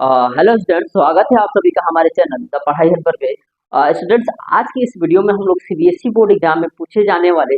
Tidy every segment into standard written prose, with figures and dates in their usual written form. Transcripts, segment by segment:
Hello students, स्वागत है आप सभी का हमारे चैनल द पढ़ाई हेल्पर पे। स्टूडेंट्स, आज की इस वीडियो में हम लोग सीबीएसई बोर्ड एग्जाम में पूछे जाने वाले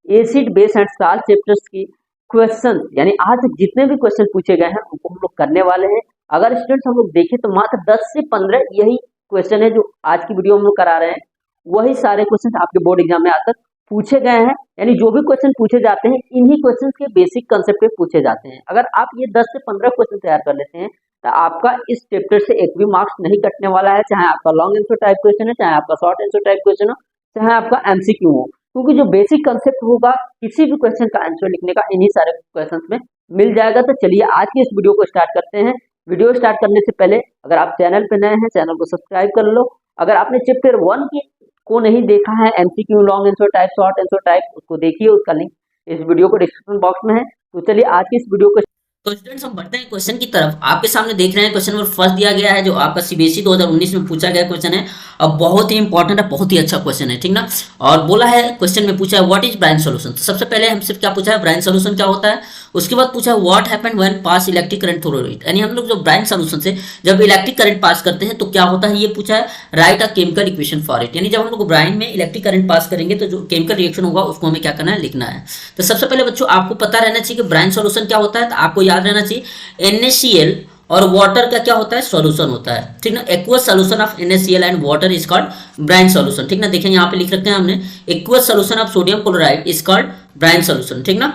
acid base and salt chapters की क्वेश्चन, यानी आज तक जितने भी क्वेश्चन पूछे गए हैं उनको हम लोग करने वाले हैं। अगर स्टूडेंट्स हम लोग देखें तो मात्र 10 से 15 यही क्वेश्चन है जो आज की वीडियो में हम लोग करा रहे हैं। वही सारे क्वेश्चन आपके बोर्ड एग्जाम में आज तक पूछे गए हैं, यानी जो भी क्वेश्चन पूछे जाते हैं इन्हीं क्वेश्चन के बेसिक कंसेप्ट पे पूछे जाते हैं। अगर आप ये 10 से 15 क्वेश्चन तैयार कर लेते हैं तो आपका इस चैप्टर से एक भी मार्क्स नहीं कटने वाला है, चाहे आपका लॉन्ग आंसर टाइप क्वेश्चन है, चाहे आपका शॉर्ट आंसर टाइप क्वेश्चन हो, चाहे आपका एमसीक्यू हो, क्योंकि जो बेसिक कंसेप्ट होगा किसी भी क्वेश्चन का आंसर लिखने का इन्हीं सारे क्वेश्चंस में मिल जाएगा। तो चलिए आज की इस वीडियो को स्टार्ट करते हैं। वीडियो स्टार्ट करने से पहले अगर आप चैनल पर नए हैं, चैनल को सब्सक्राइब कर लो। अगर आपने चैप्टर 1 की को नहीं देखा है, MCQ, long answer type, short answer type, उसको देखिए, उसका लिंक इस वीडियो को डिस्क्रिप्शन बॉक्स में है। तो चलिए आज की इस वीडियो को तो स्टूडेंट्स हम बढ़ते हैं क्वेश्चन की तरफ। आपके सामने देख रहे हैं क्वेश्चन नंबर फर्स्ट दिया गया है जो आपका सीबीएसई 2019 में पूछा गया क्वेश्चन है और बहुत ही इंपॉर्टेंट है, बहुत ही अच्छा क्वेश्चन है, ठीक ना। और बोला है क्वेश्चन में पूछा है व्हाट इज ब्रांच सॉल्यूशन। तो सबसे पहले हम सिर्फ क्या पूछा है, ब्रांच सॉल्यूशन क्या होता है। उसके बाद पूछा है what happened when pass electric current through it, यानी हम लोग जो ब्रांच सॉल्यूशन से जब इलेक्ट्रिक करंट पास करते हैं तो क्या होता है, ये पूछा है। Right a chemical equation for it, यानी जब हम लोग ब्रांच में इलेक्ट्रिक करंट पास करेंगे तो जो केमिकल रिएक्शन होगा उसको हमें क्या करना है, लिखना है। तो सबसे पहले बच्चों आपको पता रहना चाहिए कि ब्रांच सॉल्यूशन क्या होता है। तो आपको याद रहना चाहिए NaCl और वाटर का क्या होता है, सॉल्यूशन होता है, ठीक ना। Aqueous solution of NaCl and water is called branch solution, ठीक ना। देखें यहाँ पे लिख रखते हैं हमने, aqueous solution of sodium chloride is called branch solution, ठीक ना।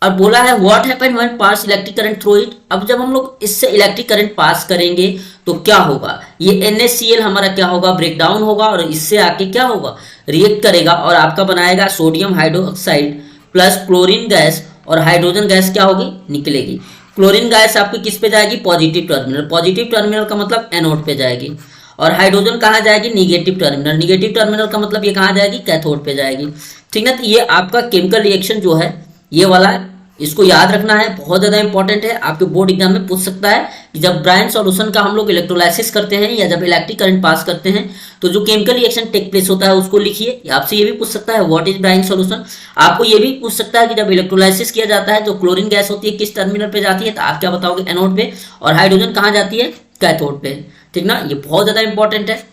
और बोला है what happen when pass electric current through it. अब जब हम लोग इससे इलेक्ट्रिक करंट पास करेंगे तो क्या होगा, ये NaCl हमारा क्या होगा, ब्रेक डाउन होगा और इससे आके क्या होगा, रिएक्ट करेगा और आपका बनाएगा sodium hydroxide plus chlorine gas, और हाइड्रोजन गैस क्या होगी, निकलेगी। क्लोरीन गैस आपकी किस पे जाएगी, पॉजिटिव टर्मिनल। पॉजिटिव टर्मिनल का मतलब एनोड पे जाएगी। और हाइड्रोजन कहाँ जाएगी, निगेटिव टर्मिनल। निगेटिव टर्मिनल का मतलब ये कहाँ जाएगी, कैथोड पे जाएगी, ठीक ना। तो ये आपका केमिकल रिएक्शन जो है ये वाला, इसको याद रखना है, बहुत ज़्यादा इंपॉर्टेंट है। आपके बोर्ड एग्जाम में पूछ सकता है कि जब ब्रांच सॉल्यूशन का हम लोग इलेक्ट्रोलाइसिस करते हैं या जब इलेक्ट्रिक करंट पास करते हैं तो जो केमिकल रिएक्शन टेक प्लेस होता है उसको लिखिए। आपसे ये भी पूछ सकता है व्हाट इज ब्रांच सॉल्यूशन। आपको ये भी पूछ सकता है कि जब इलेक्ट्रोलाइसिस किया जाता है जो क्लोरीन गैस होती है किस टर्मिनल पे जाती है, तो आप क्या बताओगे, एनोड पे, और हाइड्रोजन कहाँ जाती है, कैथोड पे, ठीक ना। ये बहुत ज़्यादा इंपॉर्टेंट है,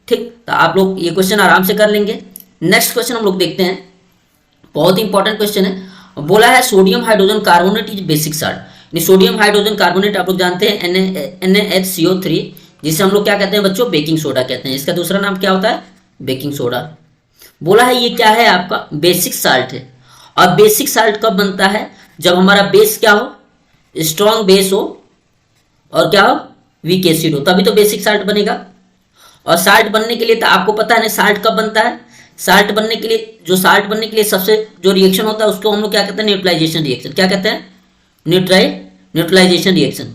ठीक। तो आप लोग ये क्वेश्चन आराम से कर लेंगे। नेक्स्ट क्वेश्चन हम लोग देखते हैं, बहुत ही इंपॉर्टेंट क्वेश्चन है। बोला है sodium hydrogen carbonate is basic salt. Sodium hydrogen carbonate आप लोग जानते हैं NaHCO3, जिसे हम लोग क्या कहते हैं बच्चों, बेकिंग सोडा कहते हैं। इसका दूसरा नाम क्या होता है, बेकिंग सोडा। बोला है ये क्या है, आपका बेसिक साल्ट है। और बेसिक साल्ट कब बनता है, जब हमारा बेस क्या हो, स्ट्रॉन्ग बेस हो, और क्या हो, वीक एसिड हो, तभी तो बेसिक साल्ट बनेगा। और साल्ट बनने के लिए तो आपको पता है ना साल्ट कब बनता है, साल्ट बनने के लिए, जो साल्ट बनने के लिए सबसे जो रिएक्शन होता है उसको हम लोग क्या कहते हैं, न्यूट्रलाइजेशन रिएक्शन। क्या कहते हैं, न्यूट्रलाइजेशन रिएक्शन।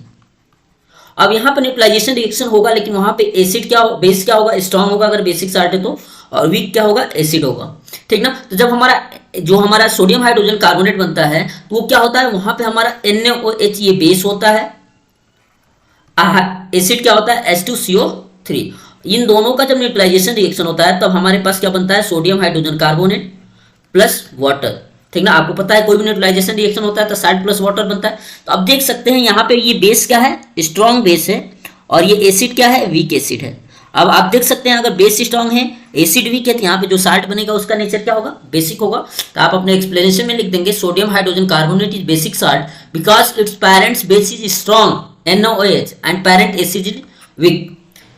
अब यहाँ पर न्यूट्रलाइजेशन रिएक्शन होगा, लेकिन वहाँ पे एसिड क्या हो, बेस क्या होगा, स्ट्रांग होगा अगर बेसिक साल्ट है तो, और वीक क्या होगा, एसिड होगा, ठीक ना। तो जब हमारा सोडियम हाइड्रोजन कार्बोनेट बनता है तो वो क्या होता है, वहाँ पे हमारा NaOH ये बेस होता है, एसिड क्या होता है, H2CO3। इन दोनों का जब न्यूट्रलाइजेशन रिएक्शन होता है तब हमारे पास क्या बनता है, sodium hydrogen carbonate plus water, ठीक ना। आपको पता है कोई भी न्यूट्रलाइजेशन रिएक्शन होता है तो साल्ट प्लस वाटर बनता है। तो अब देख सकते हैं यहाँ पे ये बेस क्या है, स्ट्रॉन्ग बेस है, और ये एसिड क्या है, वीक एसिड है। अब आप देख सकते हैं अगर बेस स्ट्रॉन्ग है, एसिड वीक है, तो यहाँ पे जो साल्ट बनेगा उसका नेचर क्या होगा, बेसिक होगा। तो आप अपने एक्सप्लेनेशन में लिख देंगे sodium hydrogen carbonate is basic salt because its parents base is strong NaOH and parent acid is weak,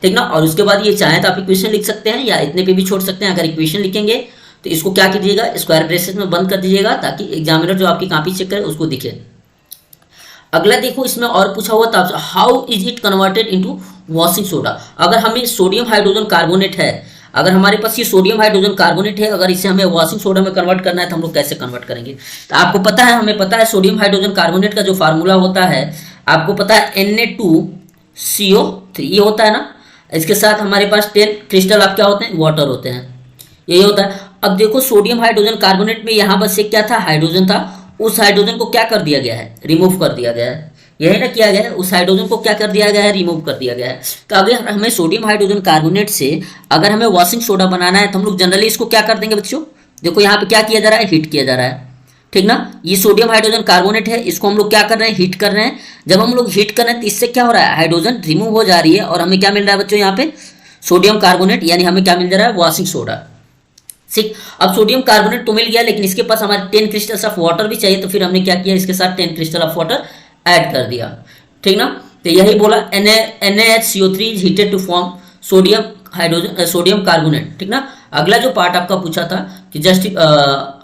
ठीक ना। और उसके बाद ये चाहे तो आप इक्वेशन लिख सकते हैं या इतने पे भी छोड़ सकते हैं। अगर इक्वेशन लिखेंगे तो इसको क्या कीजिएगा, स्क्वायर ब्रेसेस में बंद कर दीजिएगा ताकि एग्जामिनर जो आपकी कॉपी चेक करे उसको दिखे। अगला देखो, इसमें और पूछा हुआ था how is it converted into washing soda. अगर हमें सोडियम हाइड्रोजन कार्बोनेट है, अगर हमारे पास ये सोडियम हाइड्रोजन कार्बोनेट है, अगर इसे हमें वॉशिंग सोडा में कन्वर्ट करना है तो हम लोग कैसे कन्वर्ट करेंगे। तो आपको पता है, हमें पता है सोडियम हाइड्रोजन कार्बोनेट का जो फार्मूला होता है आपको पता है Na2CO3 ये होता है ना। इसके साथ हमारे पास 10 क्रिस्टल आप क्या होते हैं, वाटर होते हैं, यही होता है। अब देखो सोडियम हाइड्रोजन कार्बोनेट में यहाँ बस एक क्या था, हाइड्रोजन था, उस हाइड्रोजन को क्या कर दिया गया है, रिमूव कर दिया गया है, यही ना किया गया है, उस हाइड्रोजन को क्या कर दिया गया है, रिमूव कर दिया गया है। तो अगर हमें सोडियम हाइड्रोजन कार्बोनेट से अगर हमें वॉशिंग सोडा बनाना है तो हम लोग जनरली इसको क्या कर देंगे बच्चों, देखो यहाँ पे क्या किया जा रहा है, हीट किया जा रहा है, ठीक ना। ये सोडियम हाइड्रोजन कार्बोनेट है, इसको हम लोग क्या कर रहे हैं, हीट कर रहे हैं। जब हम लोग हीट कर रहे हैं तो इससे क्या हो रहा है, हाइड्रोजन रिमूव हो जा रही है और हमें क्या मिल रहा है बच्चों, यहाँ पे सोडियम कार्बोनेट, यानी हमें क्या मिल जा रहा है, वॉशिंग सोडा। ठीक, अब सोडियम कार्बोनेट तो मिल गया, लेकिन इसके पास हमारे 10 क्रिस्टल्स ऑफ वाटर भी चाहिए, तो फिर हमने क्या किया, इसके साथ 10 क्रिस्टल ऑफ वाटर ऐड कर दिया। ठीक ना, तो यही बोला NaHCO3 is heated to form sodium hydrogen sodium carbonate. ठीक ना, अगला जो पार्ट आपका पूछा था कि just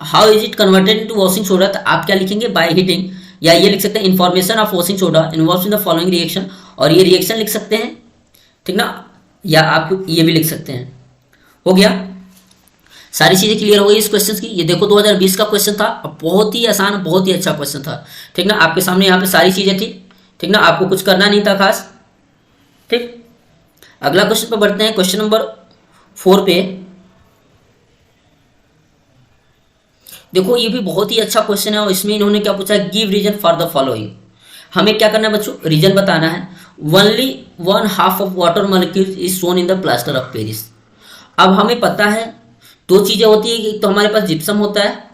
how is it converted into washing soda, तो आप क्या लिखेंगे, बाय हीटिंग, या ये लिख सकते हैं information of washing soda involves in the following reaction, और ये रिएक्शन लिख सकते हैं। ठीक ना, या आप ये भी लिख सकते हैं। हो गया, सारी चीजें क्लियर हो गई इस क्वेश्चन की। ये देखो 2020 का क्वेश्चन था, बहुत ही आसान, बहुत ही अच्छा क्वेश्चन था। ठीक ना, आपके सामने यहाँ पे सारी चीजें थी। ठीक ना, आपको कुछ करना नहीं था खास। ठीक, अगला क्वेश्चन पे बढ़ते हैं, क्वेश्चन नंबर 4 पे। देखो ये भी बहुत ही अच्छा क्वेश्चन है और इसमें इन्होंने क्या पूछा है, give reason for the following. हमें क्या करना है बच्चों, रीजन बताना है। Only 1/2 of water molecule is shown in the plaster of Paris. अब हमें पता है दो चीजें होती है, एक तो हमारे पास जिप्सम होता है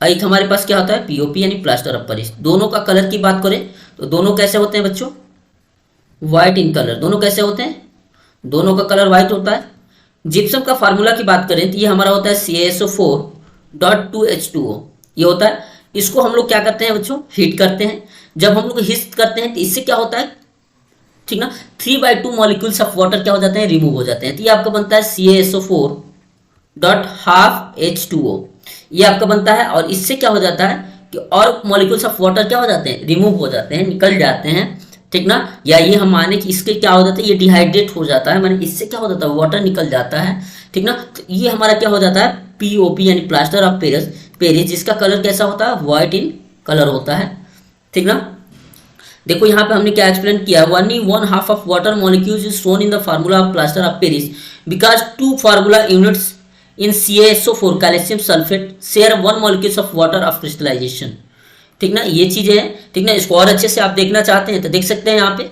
और एक हमारे पास क्या होता है, पीओपी यानी प्लास्टर ऑफ पेरिस। दोनों का कलर की बात करें तो दोनों कैसे होते हैं बच्चों, व्हाइट इन कलर। दोनों कैसे होते हैं, दोनों का कलर व्हाइट होता है। जिप्सम का फार्मूला की बात करें तो ये हमारा होता है CaSO4.2H2O, ये होता है। इसको हम लोग क्या करते हैं बच्चों, हीट करते हैं। जब हम लोग हीट करते हैं तो इससे क्या होता है, ठीक ना, 3/2 मॉलिक्यूल्स ऑफ वाटर क्या हो जाते हैं, रिमूव हो जाते हैं। तो ये आपका बनता है CaSO4.12H2O, ये आपका बनता है। और इससे क्या हो जाता है कि और मॉलिक्यूल्स ऑफ वाटर क्या हो जाते हैं, रिमूव हो जाते हैं, निकल जाते हैं। ठीक ना, या ये हम माने कि इसके क्या हो जाता है, ये डिहाइड्रेट हो जाता है, माने इससे क्या हो जाता है, वाटर निकल जाता है। ठीक ना, तो ये हमारा क्या हो जाता है, पीओपी यानी प्लास्टर ऑफ पेरिस, जिसका कलर कैसा होता है, व्हाइट इन कलर होता है। ठीक ना, देखो यहाँ पे हमने क्या एक्सप्लेन किया, 1/2 of water molecules is shown in the formula of plaster of Paris because 2 formula units in CaSO4 calcium sulphate share 1 molecules of water of crystallization. ठीक ना, ये चीजें हैं। ठीक ना, इसको और अच्छे से आप देखना चाहते हैं तो देख सकते हैं यहाँ पे,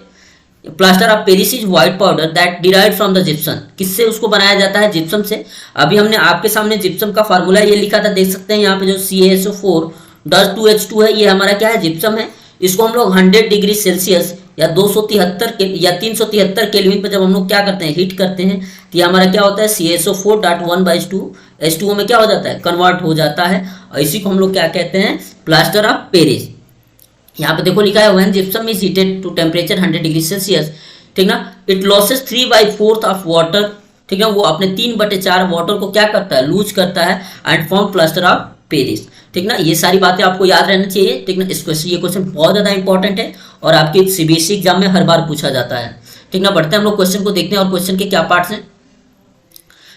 plaster of Paris is white powder that derived from the gypsum. किससे उसको बनाया जाता है, जिप्सम से। अभी हमने आपके सामने जिप्सम का फार्मूला ये लिखा था, देख सकते हैं यहाँ पे जो CaSO4.2H2 है, ये हमारा क्या है, जिप्सम है। इसको हम लोग 100 डिग्री सेल्सियस या 373 केल्विन पर जब हम लोग क्या करते हैं, हीट करते हैं, तो ये हमारा क्या होता है, CaSO4.1/2H2O में क्या हो जाता है, कन्वर्ट हो जाता है। और इसी को हम लोग क्या कहते हैं, प्लास्टर ऑफ पेरिस। यहाँ पे देखो लिखा है when gypsum is heated to temperature 100 degree Celsius, ठीक ना, इट लॉसेस 3/4 ऑफ वाटर। ठीक है, वो अपने 3/4 वाटर को क्या करता है, लूज करता है and form plaster of Paris. ठीक ना, ये सारी बातें आपको याद रहना चाहिए। ठीक ना, ये क्वेश्चन बहुत ज्यादा इंपॉर्टेंट है और आपके CBSE एग्जाम में हर बार पूछा जाता है। ठीक ना, बढ़ते हैं हम लोग क्वेश्चन को देखते हैं और क्वेश्चन के क्या पार्ट्स हैं।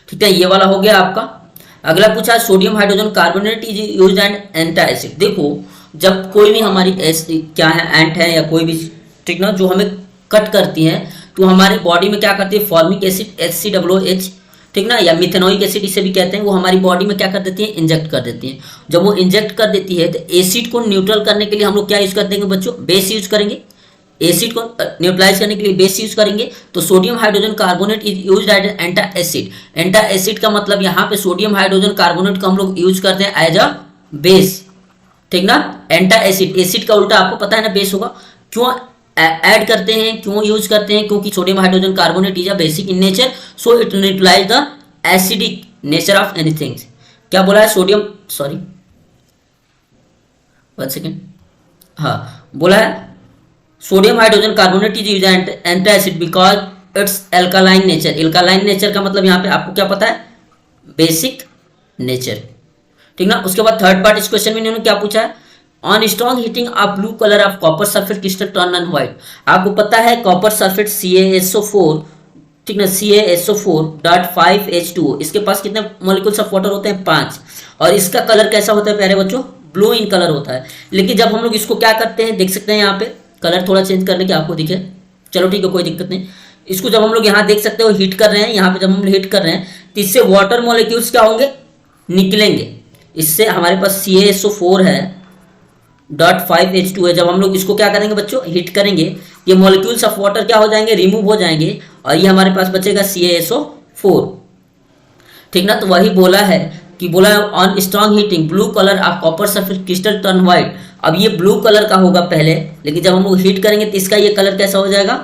ठीक है, ये वाला हो गया आपका। अगला पूछा, sodium hydrogen carbonate is used and anti acid. देखो जब कोई भी हमारी क्या है, एंट है या कोई भी, ठीक ना, जो हमें कट करती है तो हमारी बॉडी में क्या करती है, फॉर्मिक एसिड HCOOH, ठीक ना, या मिथेनोइक एसिड इसे भी कहते हैं, वो हमारी बॉडी में क्या कर देती है, इंजेक्ट कर देती है। जब वो इंजेक्ट कर देती है तो एसिड को न्यूट्रल करने के लिए हम लोग क्या यूज कर देंगे बच्चों, बेस यूज करेंगे। एसिड को न्यूट्रलाइज करने के लिए बेस यूज करेंगे। तो sodium hydrogen carbonate is used as anti acid. Anti acid का मतलब यहाँ पे सोडियम हाइड्रोजन कार्बोनेट को हम लोग यूज करते हैं एज अ बेस। ठीक ना, एंटी एसिड, एसिड का उल्टा आपको पता है ना, बेस होगा। क्यों ऐड करते हैं, क्यों यूज करते हैं, क्योंकि sodium hydrogen carbonate is a basic in nature, so it neutralize the acidic nature of anything. क्या बोला है, सोडियम, सॉरी 1 सेकेंड, हाँ बोला है sodium hydrogen carbonate is used anti acid because it's alkaline nature. Alkaline nature का मतलब यहाँ पे आपको क्या पता है, बेसिक नेचर। ठीक ना, उसके बाद थर्ड पार्ट इस क्वेश्चन में इन्होंने क्या पूछा है, on strong heating of blue colour of copper sulphate crystal turn on white. आपको पता है कॉपर सल्फेट CaSO4, ठीक ना, CaSO4.5H2O, इसके पास कितने मॉलिक्यूल्स ऑफ वाटर होते हैं, 5। और इसका कलर कैसा होता है प्यारे बच्चों, ब्लू इन कलर होता है। लेकिन जब हम लोग इसको क्या करते हैं, देख सकते हैं यहाँ पे कलर थोड़ा चेंज करने के आपको दिखे, चलो ठीक है कोई दिक्कत नहीं। इसको जब हम लोग यहाँ देख सकते हो हीट कर रहे हैं, यहाँ पे जब हम हीट कर रहे हैं तो इससे वाटर मॉलिक्यूल्स क्या होंगे, निकलेंगे। इससे हमारे पास CaSO4 है .5H2 है। जब हम लोग इसको क्या करेंगे बच्चों, हीट करेंगे, ये मॉलिक्यूल्स ऑफ वाटर क्या हो जाएंगे, रिमूव हो जाएंगे और ये हमारे पास बचेगा CaSO4। ठीक ना, तो वही बोला है कि बोला है on strong heating blue colour of copper surface crystal turn white. अब ये ब्लू कलर का होगा पहले, लेकिन जब हम लोग हीट करेंगे तो इसका ये कलर कैसा हो जाएगा,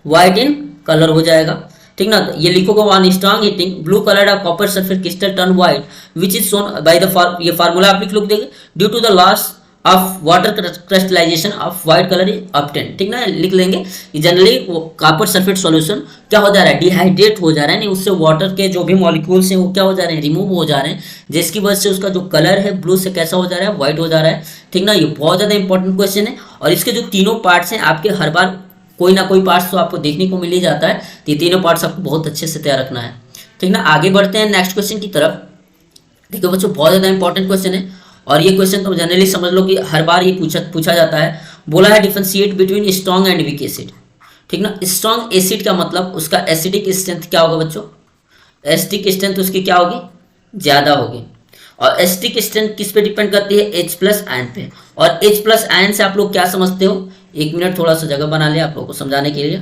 व्हाइट इन कलर हो जाएगा, ठीक ना। तो ये लिखोगे on strong heating blue colour of copper surface crystal turn white which is shown by the, ये फार्मूला आप लिख देंगे, due to the loss of water crystallization of white colour is obtain, ठीक ना। लिख लेंगे जनरली कॉपर सल्फेट सॉल्यूशन क्या हो जा रहा है, डिहाइड्रेट हो जा रहा है, नहीं उससे वाटर के जो भी मॉलिक्यूल्स हैं वो क्या हो जा रहे हैं, रिमूव हो जा रहे हैं, जिसकी वजह से उसका जो कलर है ब्लू से कैसा हो जा रहा है, व्हाइट हो जा रहा है, ठीक ना। ये बहुत ज़्यादा इंपॉर्टेंट क्वेश्चन है और इसके जो तीनों पार्ट्स हैं आपके हर बार कोई ना कोई पार्ट्स तो आपको देखने को मिल ही जाता है, तो ये तीनों पार्ट्स आपको बहुत अच्छे से तैयार रखना है, ठीक ना। आगे बढ़ते हैं नेक्स्ट क्वेश्चन की तरफ। देखो बच्चों बहुत ज़्यादा इंपॉर्टेंट क्वेश्चन है और ये क्वेश्चन तो जनरली समझ लो कि हर बार ये पूछा जाता है। बोला है differentiate between strong and weak acid, ठीक ना। स्ट्रॉन्ग एसिड का मतलब उसका एसिडिक स्ट्रेंथ क्या होगा बच्चों, एसिडिक स्ट्रेंथ उसकी क्या होगी, ज़्यादा होगी। और एसिडिक स्ट्रेंथ किस पे डिपेंड करती है, H+ आयन पे। और H+ आयन से आप लोग क्या समझते हो, एक मिनट थोड़ा सा जगह बना लिया आप लोग को समझाने के लिए,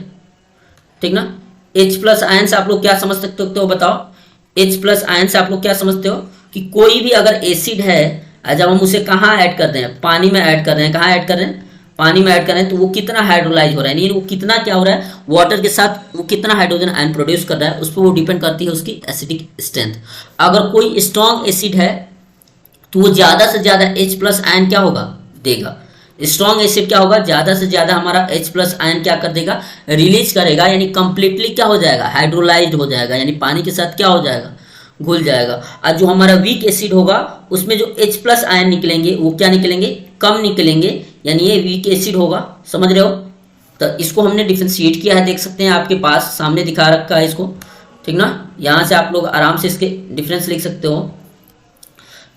ठीक ना। H+ आयन से आप लोग क्या समझ सकते हो बताओ, H+ आयन से आप लोग क्या समझते हो कि कोई भी अगर एसिड है, जब हम उसे कहाँ ऐड कर रहे हैं, पानी में ऐड कर रहे हैं, कहाँ ऐड कर रहे हैं, पानी में ऐड कर रहे हैं, तो वो कितना हाइड्रोलाइज हो रहा है, यानी वो कितना क्या हो रहा है, वाटर के साथ वो कितना हाइड्रोजन आयन प्रोड्यूस कर रहा है, उस पर वो डिपेंड करती है उसकी एसिडिक स्ट्रेंथ। अगर कोई स्ट्रॉन्ग एसिड है तो वो ज़्यादा से ज़्यादा H+ आयन क्या होगा, देगा। स्ट्रॉन्ग एसिड क्या होगा, ज़्यादा से ज़्यादा हमारा H+ आयन क्या कर देगा, रिलीज करेगा, यानी कंप्लीटली क्या हो जाएगा, हाइड्रोलाइज्ड हो जाएगा, यानी पानी के साथ क्या हो जाएगा, घुल जाएगा। और जो हमारा वीक एसिड होगा उसमें जो H+ आयन निकलेंगे वो क्या निकलेंगे, कम निकलेंगे, यानी ये वीक एसिड होगा, समझ रहे हो। तो इसको हमने डिफरेंशिएट किया है, देख सकते हैं आपके पास सामने दिखा रखा है इसको, ठीक ना। यहाँ से आप लोग आराम से इसके डिफरेंस लिख सकते हो।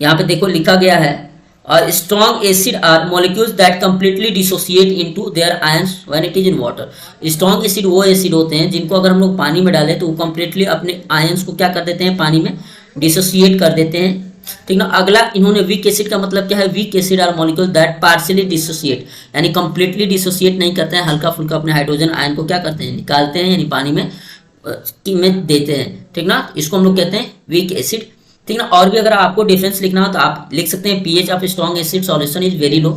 यहाँ पे देखो लिखा गया है, और strong acid are molecules that completely dissociate into their ions when it is in water. Strong acid वो एसिड होते हैं जिनको अगर हम लोग पानी में डालें तो वो कंप्लीटली अपने आयंस को क्या कर देते हैं, पानी में डिसोसिएट कर देते हैं, ठीक ना। अगला इन्होंने वीक एसिड का मतलब क्या है, weak acid are molecule that partially dissociate, यानी कंप्लीटली डिसोसिएट नहीं करते हैं, हल्का फुल्का अपने हाइड्रोजन आयन को क्या करते हैं, निकालते हैं, यानी पानी में देते हैं, ठीक ना। इसको हम लोग कहते हैं वीक एसिड, ठीक ना। और भी अगर आपको डिफरेंस लिखना हो तो आप लिख सकते हैं pH of strong acid solution is very low,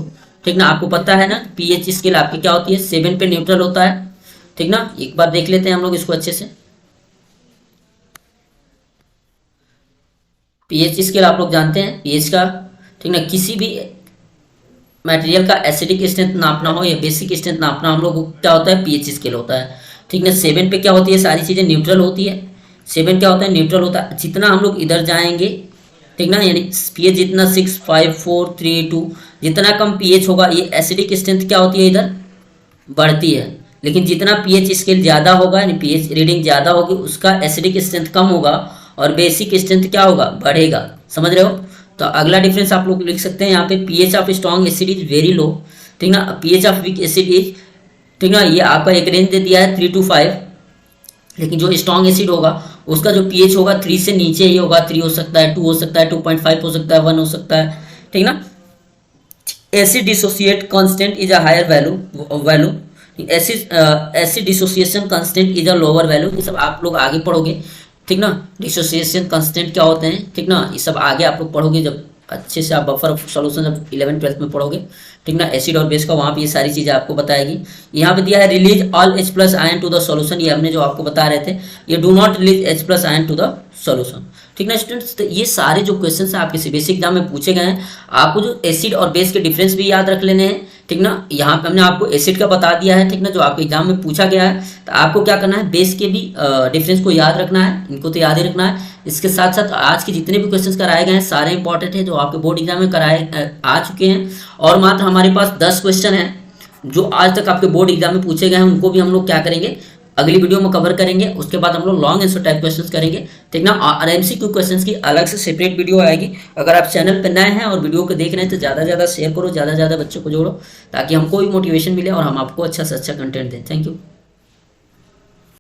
ठीक ना। आपको पता है ना pH स्केल आपकी क्या होती है, 7 पे न्यूट्रल होता है, ठीक ना। एक बार देख लेते हैं हम लोग इसको अच्छे से। pH स्केल आप लोग जानते हैं pH का, ठीक ना। किसी भी मटेरियल का एसिडिक स्ट्रेंथ नापना हो या बेसिक स्ट्रेंथ नापना, हम लोग क्या होता है, pH स्केल होता है, ठीक ना। 7 पे क्या होती है, सारी चीज़ें न्यूट्रल होती है, 7 क्या होता है, न्यूट्रल होता है। जितना हम लोग इधर जाएंगे, ठीक ना, यानी pH जितना 6, 5, 4, 3, 2, जितना कम pH होगा ये एसिडिक स्ट्रेंथ क्या होती है, इधर बढ़ती है। लेकिन जितना pH स्केल ज़्यादा होगा, यानी pH रीडिंग ज़्यादा होगी, उसका एसिडिक स्ट्रेंथ कम होगा और बेसिक स्ट्रेंथ क्या होगा, बढ़ेगा, समझ रहे हो। तो अगला डिफरेंस आप लोग लिख सकते हैं यहाँ पे, pH of strong acid is very low, ठीक ना। pH of weak acid is, ठीक ना, ये आपका एक रेंज दे दिया है 3 to 5, लेकिन जो स्ट्रॉन्ग एसिड होगा उसका जो pH होगा 3 से नीचे ही होगा, 3 हो सकता है, 2 हो सकता है, 2.5 हो सकता है, 1 हो सकता है, ठीक ना। Acid dissociate constant is a higher value, acid dissociation constant is a lower value. ये सब आप लोग आगे पढ़ोगे, ठीक ना। डिसोसिएशन कांस्टेंट क्या होते हैं, ठीक ना, ये सब आगे आप लोग पढ़ोगे जब अच्छे से आप बफर सॉल्यूशन जब 11th-12th में पढ़ोगे, ठीक ना। एसिड और बेस का वहाँ पे ये सारी चीज़ें आपको बताएगी। यहाँ पे दिया है release all H+ ion to the solution, ये हमने जो आपको बता रहे थे, ये do not release H+ ion to the solution, ठीक ना स्टूडेंट्स। तो ये सारे जो क्वेश्चन हैं आपके CBSE एग्जाम में पूछे गए हैं। आपको जो एसिड और बेस के डिफरेंस भी याद रख लेने हैं, ठीक ना। यहाँ पे हमने आपको एसिड का बता दिया है, ठीक ना, जो आपके एग्जाम में पूछा गया है। तो आपको क्या करना है, बेस के भी डिफरेंस को याद रखना है, इनको तो याद ही रखना है। इसके साथ साथ आज के जितने भी क्वेश्चंस कराए गए हैं सारे इंपॉर्टेंट है, जो आपके बोर्ड एग्जाम में आ चुके हैं। और मात्र हमारे पास 10 क्वेश्चन हैं जो आज तक आपके बोर्ड एग्जाम में पूछे गए हैं, उनको भी हम लोग क्या करेंगे, अगली वीडियो में कवर करेंगे। उसके बाद हम लोग लॉन्ग आंसर टाइप क्वेश्चंस करेंगे, ठीक ना। और MCQ क्वेश्चंस की अलग से सेपरेट वीडियो आएगी। अगर आप चैनल पर नए हैं और वीडियो को देख रहे हैं तो ज़्यादा से ज़्यादा शेयर करो, ज़्यादा से ज़्यादा बच्चों को जोड़ो, ताकि हमको भी मोटिवेशन मिले और हम आपको अच्छा से अच्छा कंटेंट दें। Thank you.